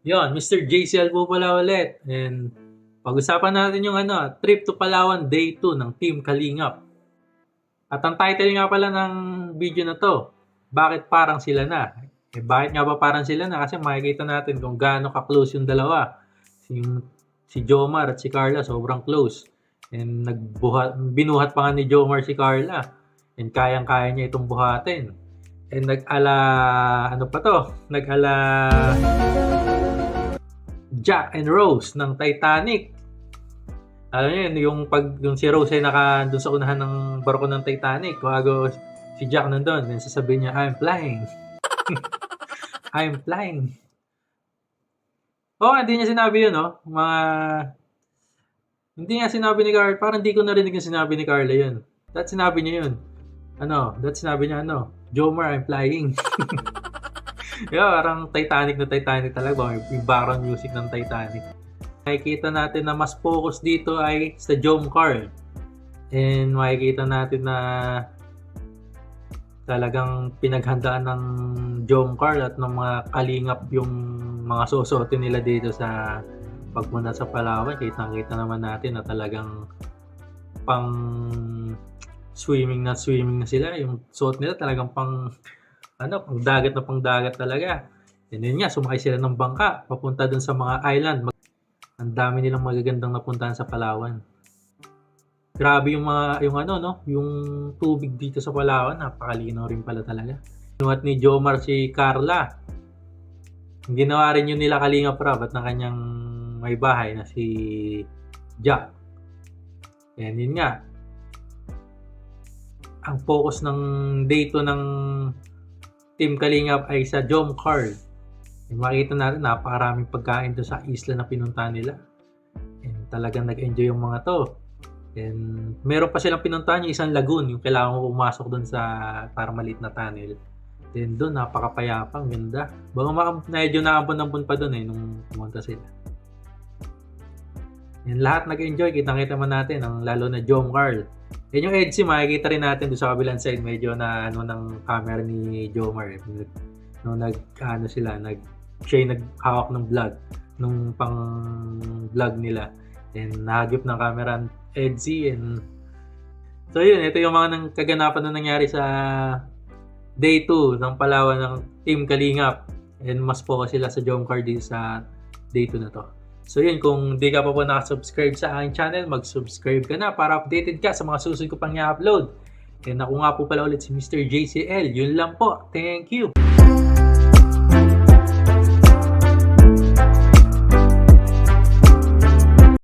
Yon, Mr. JCL po pala ulit. And pag-usapan natin yung trip to Palawan Day 2 ng Team Kalingap. At ang title nga pala ng video na to, bakit parang sila na? Bakit nga ba parang sila na? Kasi makikita natin kung gaano ka-close yung dalawa. Si Jomar at si Carla sobrang close. And binuhat pa nga ni Jomar si Carla. And kayang-kaya niya itong buhatin. And nag-ala Jack and Rose ng Titanic. Alam niyo yun, yung si Rose ay doon sa unahan ng barko ng Titanic, bago si Jack nandun, then sasabihin niya, I'm flying. I'm flying. Hindi niya sinabi yun, no? Hindi niya sinabi ni Carla, parang hindi ko narinig yung sinabi ni Carla yun. Sinabi niya yun. Sinabi niya, Jomar, I'm flying. Parang Titanic na Titanic talaga. Yung background music ng Titanic. Makikita natin na mas focus dito ay sa Jomcar. And makikita natin na talagang pinaghandaan ng Jomcar at ng mga kalingap yung mga susuotin nila dito sa pagpunta sa Palawan. Kita naman natin na talagang pang swimming na sila. Yung suot nila talagang pang dagat talaga. And then nga, sumakay sila ng bangka papunta dun sa mga island. Ang dami nilang magagandang napuntahan sa Palawan. Grabe yung tubig dito sa Palawan, napakalinaw rin pala talaga. At ni Jomar si Carla, ginawa rin yun nila Kalingap Rab at ng kanyang may bahay na si Jack. And yun nga, ang focus ng day 2 ng Team Kalingap ay sa Jomcar. Makita natin, napakaraming pagkain doon sa isla na pinuntahan nila. And talagang nag-enjoy yung mga to. And meron pa silang pinuntahan yung isang lagoon, yung kailangan mo pumasok doon sa parang maliit na tunnel. Then doon, napakapayapang, ganda. Medyo naampon-ampon pa doon nung pumunta sila. And lahat nag-enjoy, kitang-kita man natin, lalo na Jomcar. Yan yung EDC, makikita rin natin doon sa kabilang side, medyo na ng camera ni Jomar. Siya yung naghawak ng vlog nung pang vlog nila, and nahagip ng camera Edsy. And so yun, ito yung mga kaganapan na nangyari sa day 2 ng Palawan ng Team Kalingap, and mas focus sila sa Jomcar dito sa day 2 na to. So yun, kung di ka pa po nakasubscribe sa aking channel, mag-subscribe ka na para updated ka sa mga susunod ko pang i-upload. And ako nga po pala ulit si Mr. JCL. Yun lang po. Thank you!